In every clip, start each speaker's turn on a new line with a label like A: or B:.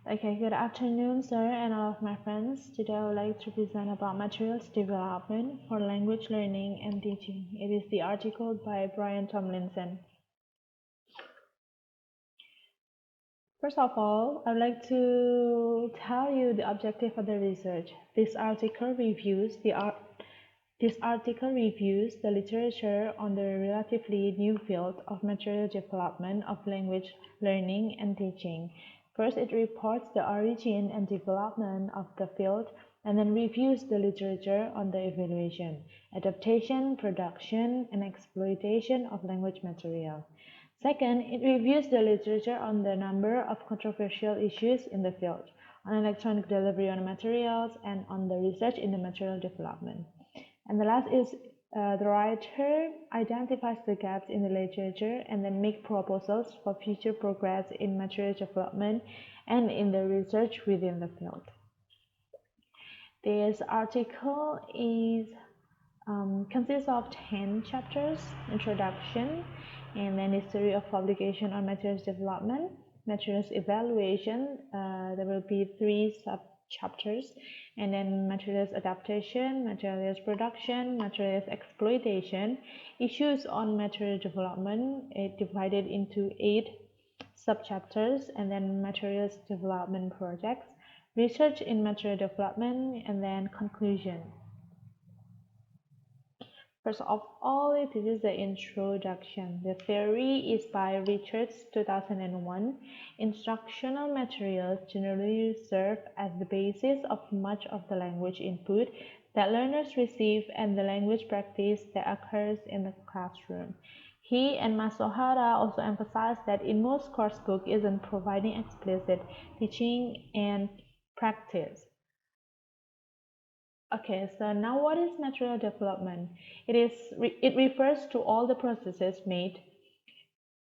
A: Okay, good afternoon, sir, and all of my friends. Today I would like to present about materials development for language learning and teaching. It is the article by Brian Tomlinson. First of all, I would like to tell you the objective of the research. This article reviews the literature on the relatively new field of material development of language learning and teaching. First, it reports the origin and development of the field, and then reviews the literature on the evaluation, adaptation, production, and exploitation of language material. Second, it reviews the literature on the number of controversial issues in the field, on electronic delivery on materials, and on the research in the material development. And the last is the writer identifies the gaps in the literature and then make proposals for future progress in material development and in the research within the field. This article consists of 10 chapters: introduction, and then history of publication on materials development, materials evaluation. There will be 3 sub-chapters, and then materials adaptation, materials production, materials exploitation, issues on material development. It divided into 8 sub-chapters, and then materials development projects, research in material development, and then conclusion. First of all, this is the introduction. The theory is by Richards, 2001. Instructional materials generally serve as the basis of much of the language input that learners receive and the language practice that occurs in the classroom. He and Masohara also emphasize that in most coursebook isn't providing explicit teaching and practice. Okay, so now what is material development? It refers to all the processes made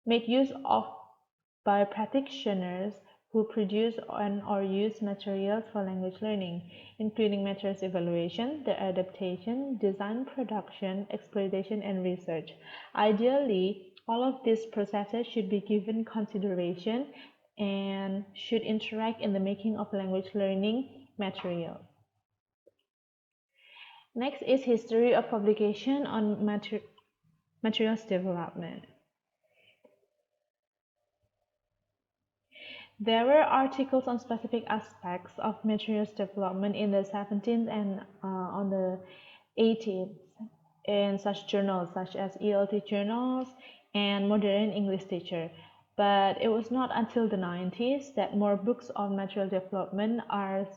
A: use of by practitioners who produce and or use materials for language learning, including materials evaluation, their adaptation, design, production, exploitation, and research. Ideally, all of these processes should be given consideration and should interact in the making of language learning material. Next is history of publication on materials development. There were articles on specific aspects of materials development in the 17th and on the 18th in such journals such as ELT journals and Modern English Teacher. But it was not until the 90s that more books on material development are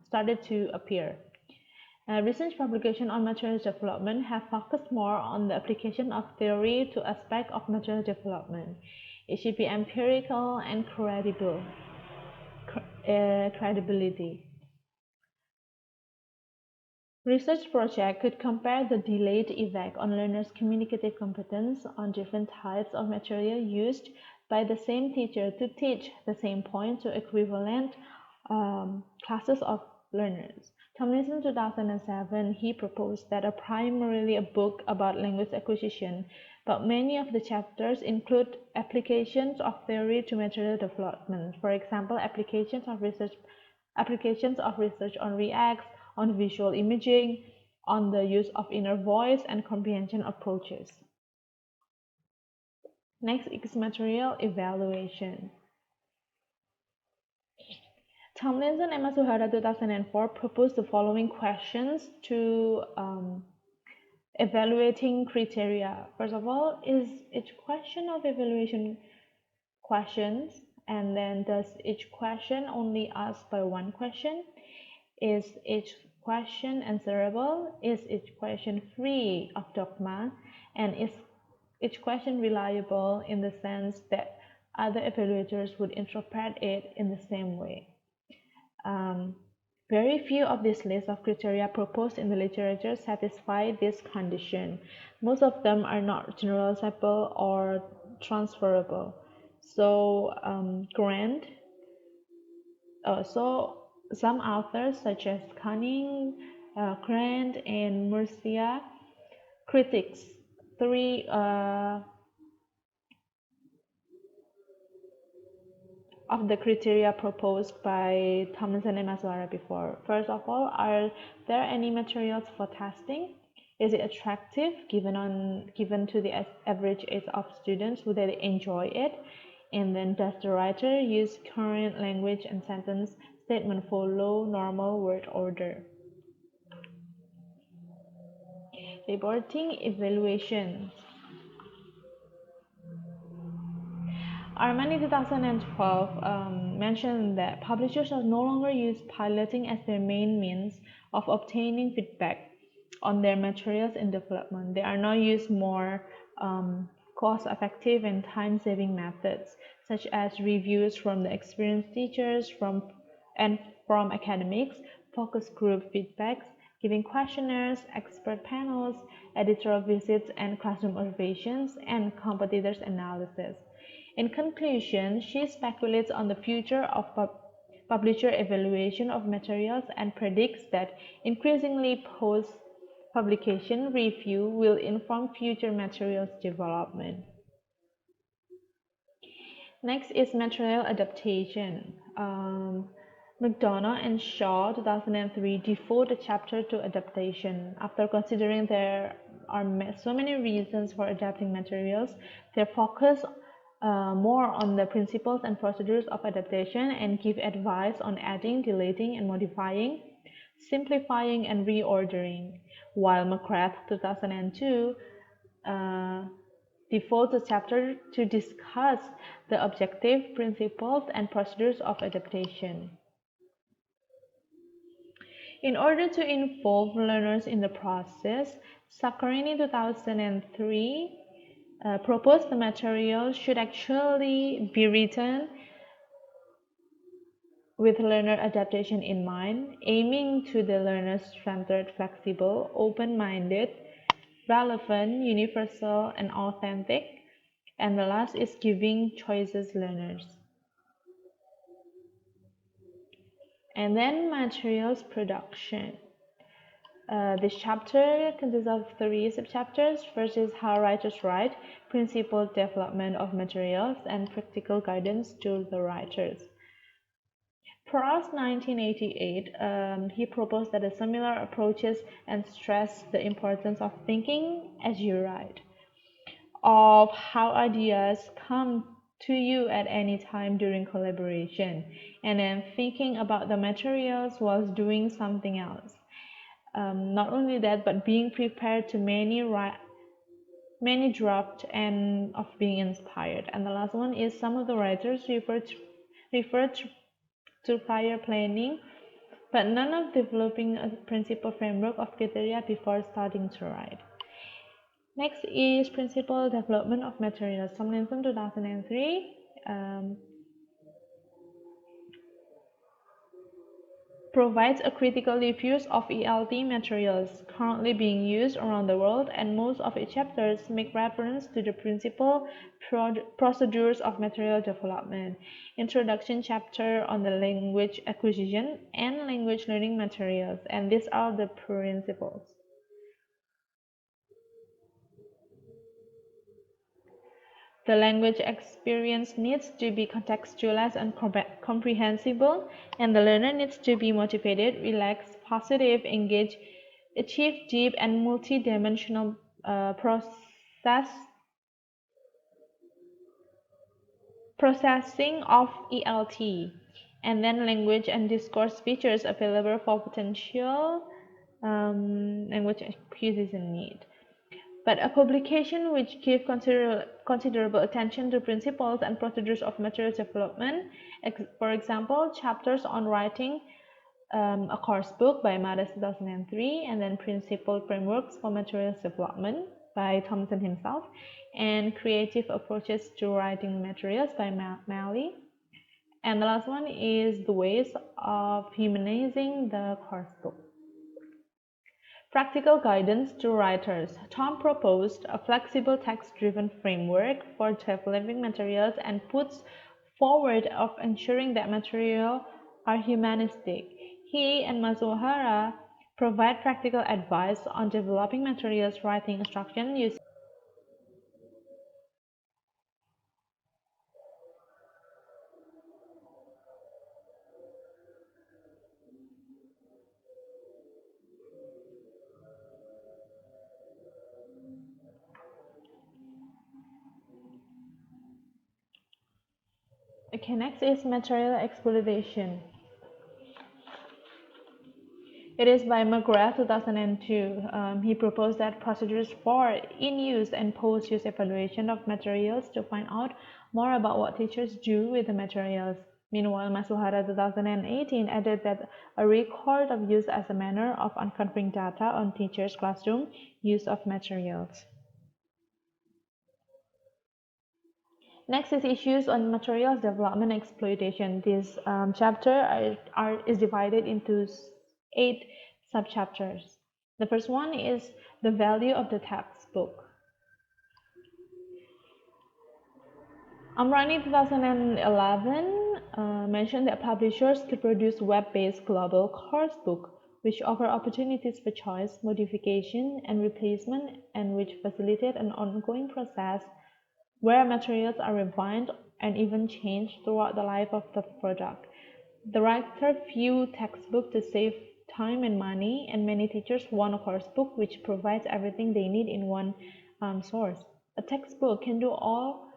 A: started to appear. Recent publications on materials development have focused more on the application of theory to aspects of material development. It should be empirical and credibility. Research project could compare the delayed effect on learners' communicative competence on different types of material used by the same teacher to teach the same point to equivalent classes of learners. Tomlinson, 2007, he proposed that primarily a book about language acquisition, but many of the chapters include applications of theory to material development. For example, applications of research on reacts, on visual imaging, on the use of inner voice and comprehension approaches. Next is material evaluation. Tomlinson and Masuhara, 2004, proposed the following questions to evaluating criteria. First of all, is each question of evaluation questions, and then does each question only ask by one question? Is each question answerable? Is each question free of dogma? And is each question reliable in the sense that other evaluators would interpret it in the same way? Very few of these lists of criteria proposed in the literature satisfy this condition. Most of them are not generalizable or transferable. So some authors such as Canning, Grant, and Murcia critiques of the criteria proposed by Thomson and Masuara before. First of all, are there any materials for testing? Is it attractive given to the average age of students? Would they enjoy it? And then does the writer use current language and sentence statement follow normal word order? Reporting evaluation. Armani 2012 mentioned that publishers are no longer use piloting as their main means of obtaining feedback on their materials in development. They are now use more cost-effective and time-saving methods, such as reviews from the experienced teachers and from academics, focus group feedbacks, giving questionnaires, expert panels, editorial visits, and classroom observations, and competitors analysis. In conclusion, she speculates on the future of publisher evaluation of materials and predicts that increasingly post-publication review will inform future materials development. Next is material adaptation. McDonough and Shaw 2003 devote a chapter to adaptation. After considering there are so many reasons for adapting materials, they focus more on the principles and procedures of adaptation and give advice on adding, deleting, and modifying, simplifying, and reordering, while McGrath 2002 devotes a chapter to discuss the objective principles and procedures of adaptation. In order to involve learners in the process, Saccarini 2003 proposed the material should actually be written with learner adaptation in mind, aiming to the learner-centered, flexible, open-minded, relevant, universal, and authentic. And the last is giving choices learners. And then materials production. This chapter consists of 3 subchapters. First is how writers write, principled development of materials, and practical guidance to the writers. Proust 1988, he proposed that a similar approaches and stressed the importance of thinking as you write, of how ideas come to you at any time during collaboration, and then thinking about the materials whilst doing something else. Not only that, but being prepared to many draft and of being inspired. And the last one is some of the writers refer to prior planning, but none of developing a principle framework of criteria before starting to write. Next is principle development of materials. Tomlinson 2003. Provides a critical review of ELT materials currently being used around the world, and most of its chapters make reference to the principal procedures of material development. Introduction chapter on the language acquisition and language learning materials, and these are the principles. The language experience needs to be contextualized and comprehensible, and the learner needs to be motivated, relaxed, positive, engaged, achieve deep and multi-dimensional processing of ELT, and then language and discourse features available for potential language acquisition need. But a publication which gives considerable attention to principles and procedures of material development, for example, chapters on writing a course book by Madas 2003, and then Principle Frameworks for Materials Development by Thomson himself, and Creative Approaches to Writing Materials by Malley. And the last one is The Ways of Humanizing the Course Book. Practical guidance to writers. Tom proposed a flexible text-driven framework for developing materials and puts forward of ensuring that materials are humanistic. He and Masuhara provide practical advice on developing materials writing instruction using Okay, next is material exploitation. It is by McGrath 2002. He proposed that procedures for in-use and post-use evaluation of materials to find out more about what teachers do with the materials. Meanwhile, Masuhara 2018 added that a record of use as a manner of uncovering data on teachers' classroom use of materials. Next is issues on materials development exploitation. This chapter is divided into 8 subchapters. The first one is the value of the textbook. Amrani 2011 mentioned that publishers could produce web-based global coursebook which offer opportunities for choice, modification, and replacement, and which facilitate an ongoing process where materials are refined and even changed throughout the life of the product. The writer viewed textbook to save time and money, and many teachers want a coursebook which provides everything they need in one source. A textbook can do all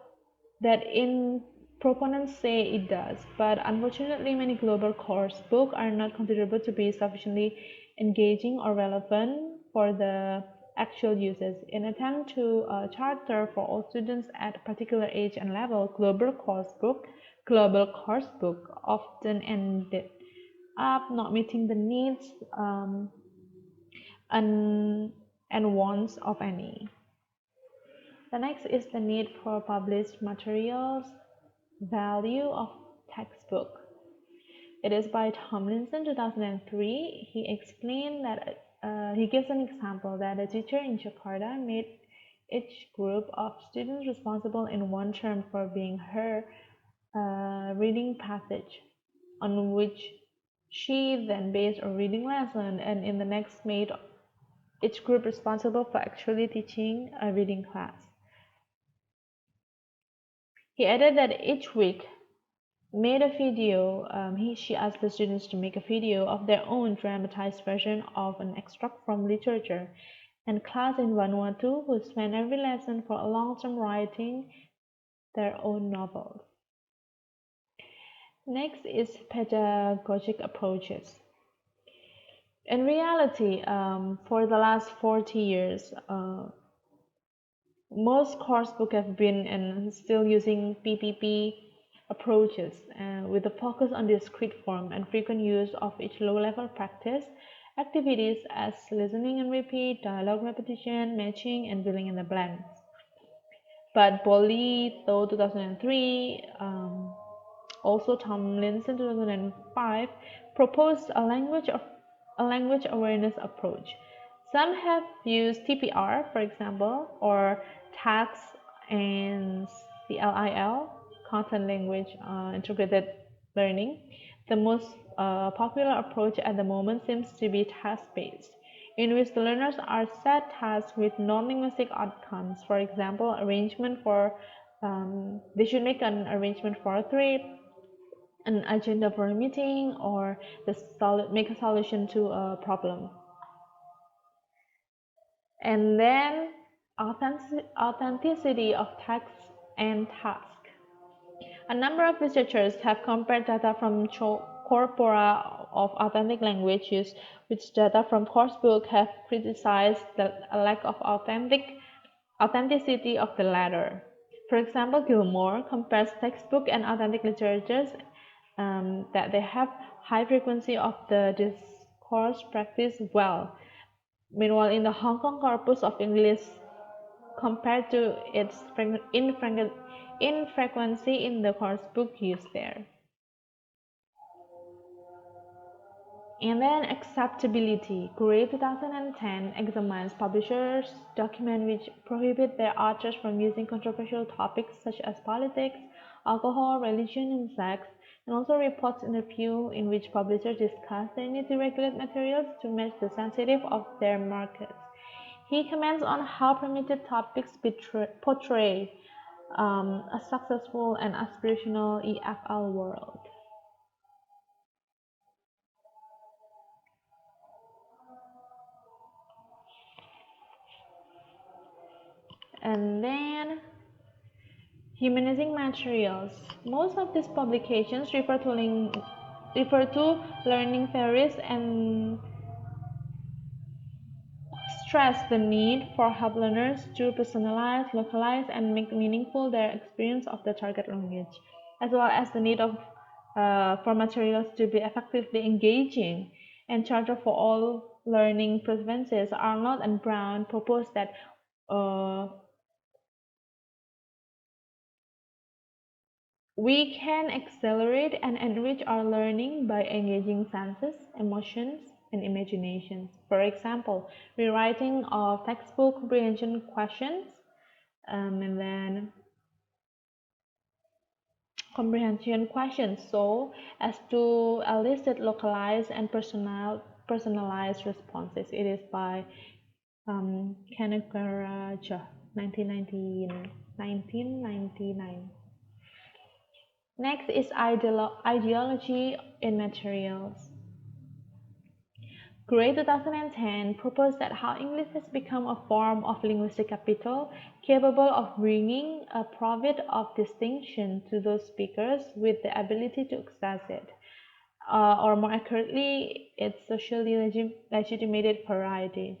A: that in proponents say it does, but unfortunately many global coursebooks are not considered to be sufficiently engaging or relevant for the actual uses. In attempt to charter for all students at a particular age and level, global coursebook often ended up not meeting the needs and wants of any. The next is the need for published materials, value of textbook. It is by Tomlinson 2003. He explained that he gives an example that a teacher in Jakarta made each group of students responsible in one term for being her reading passage, on which she then based a reading lesson, and in the next made each group responsible for actually teaching a reading class. He added that each week made a video, she asked the students to make a video of their own dramatized version of an extract from literature, and class in Vanuatu would spend every lesson for a long term writing their own novels. Next is pedagogic approaches. In reality, for the last 40 years, most coursebooks have been and still using PPP approaches with a focus on discrete form and frequent use of each low-level practice activities as listening and repeat, dialogue repetition, matching, and filling in the blanks. But Bolito 2003, also Tomlinson 2005, proposed a language awareness approach. Some have used TPR, for example, or tags and CLIL, content language integrated learning. The most popular approach at the moment seems to be task-based, in which the learners are set tasks with non-linguistic outcomes. For example, they should make an arrangement for a trip, an agenda for a meeting, or make a solution to a problem. And then authenticity of text and task. A number of researchers have compared data from corpora of authentic language use with data from coursebooks have criticized the lack of authenticity of the latter. For example, Gilmore compares textbook and authentic literatures that they have high frequency of the discourse practice well. Meanwhile, in the Hong Kong corpus of English, compared to its infrequency in the coursebook used there. And then acceptability. Gray 2010 examines publishers' documents which prohibit their authors from using controversial topics such as politics, alcohol, religion, and sex, and also reports interviews in which publishers discuss their need to regulate materials to match the sensitivity of their markets. He comments on how permitted topics portray a successful and aspirational EFL world. And then Humanizing materials. Most of these publications refer to learning theories and stress the need for help learners to personalize, localize, and make meaningful their experience of the target language, as well as the need for materials to be effectively engaging. And Charter for All Learning Preferences, Arnold and Brown propose that uh, we can accelerate and enrich our learning by engaging senses, emotions, and imaginations. For example, rewriting of textbook comprehension questions, and then comprehension questions so as to elicit localized and personalized responses. It is by Kanagaraja, 1999. Next is ideology in materials. Gray 2010 proposed that how English has become a form of linguistic capital capable of bringing a profit of distinction to those speakers with the ability to access it, or more accurately, its socially legitimated varieties.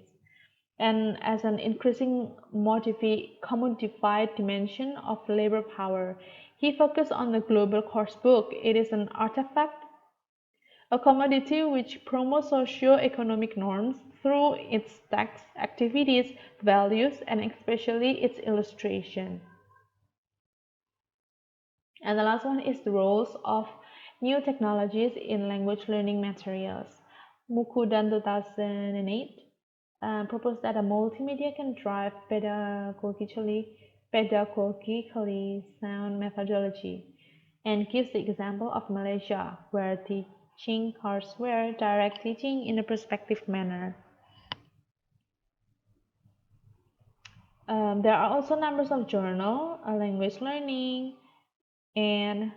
A: And as an increasing commodified dimension of labor power, he focused on the global course book. It is an artifact, a commodity which promotes socio-economic norms through its text, activities, values, and especially its illustration. And the last one is the roles of new technologies in language learning materials. Mukudan 2008 proposed that a multimedia can drive pedagogically sound methodology, and gives the example of Malaysia, where teaching courseware direct teaching in a perspective manner. There are also numbers of journal, language learning, and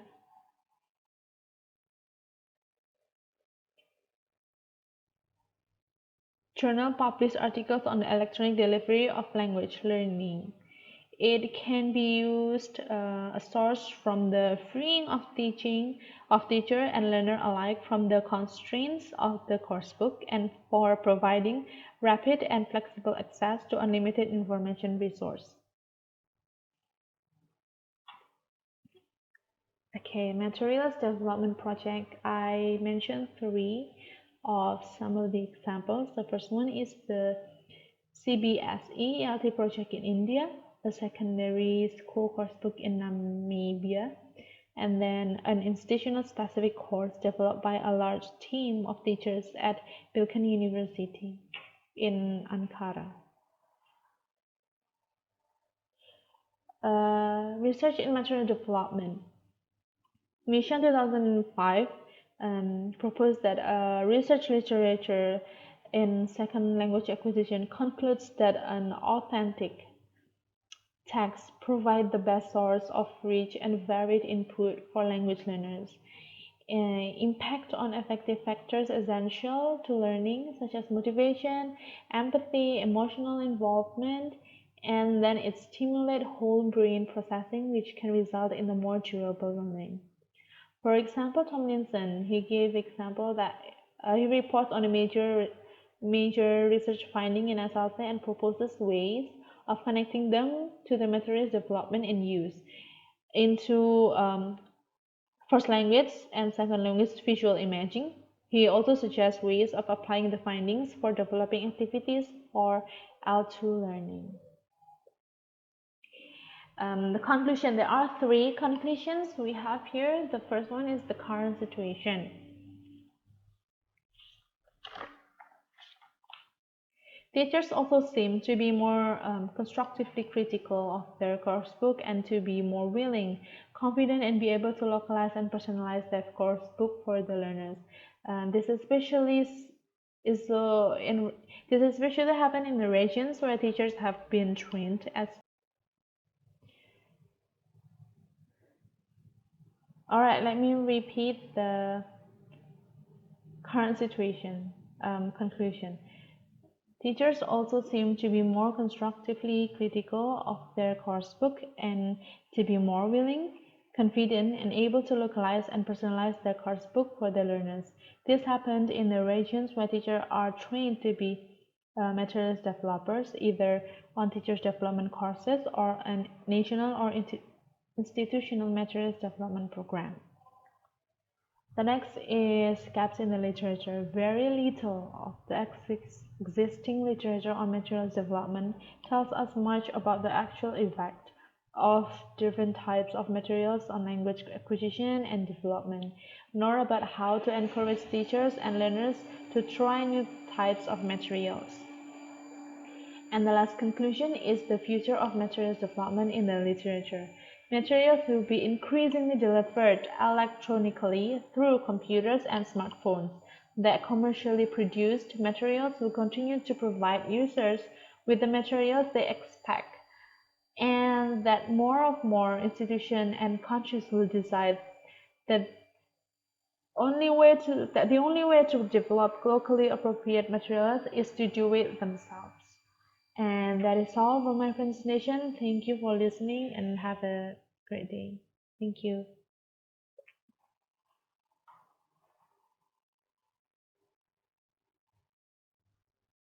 A: journal publish articles on the electronic delivery of language learning. It can be used a source from the freeing of teaching of teacher and learner alike from the constraints of the coursebook, and for providing rapid and flexible access to unlimited information resource. Okay, materials development project. I mentioned three of some of the examples. The first one is the CBSE ELT project in India, a secondary school coursebook in Namibia, and then an institutional specific course developed by a large team of teachers at Bilkent University in Ankara. Research in material development. Mission 2005 proposed that research literature in second language acquisition concludes that an authentic texts provide the best source of rich and varied input for language learners. Impact on affective factors essential to learning, such as motivation, empathy, emotional involvement, and then it stimulates whole brain processing, which can result in a more durable learning. For example, Tomlinson, he gave example that he reports on a major research finding in SLC and proposes ways of connecting them to the materials development and use into first language and second language visual imaging. He also suggests ways of applying the findings for developing activities for L2 learning. The conclusion, there are three conclusions we have here. The first one is the current situation. Teachers also seem to be more constructively critical of their course book and to be more willing, confident, and be able to localize and personalize their course book for the learners. This especially happen in the regions where teachers have been trained as. All right, let me repeat the current situation conclusion. Teachers also seem to be more constructively critical of their coursebook and to be more willing, confident, and able to localize and personalize their coursebook for their learners. This happened in the regions where teachers are trained to be materials developers, either on teachers development courses or a national or institutional materials development program. The next is gaps in the literature. Very little of the existing literature on materials development tells us much about the actual effect of different types of materials on language acquisition and development, nor about how to encourage teachers and learners to try new types of materials. And the last conclusion is the future of materials development in the literature. Materials will be increasingly delivered electronically through computers and smartphones. That commercially produced materials will continue to provide users with the materials they expect, and that more institutions and countries will decide that the only way to develop locally appropriate materials is to do it themselves. And that is all for my Friends Nation. Thank you for listening and have a great day. Thank you.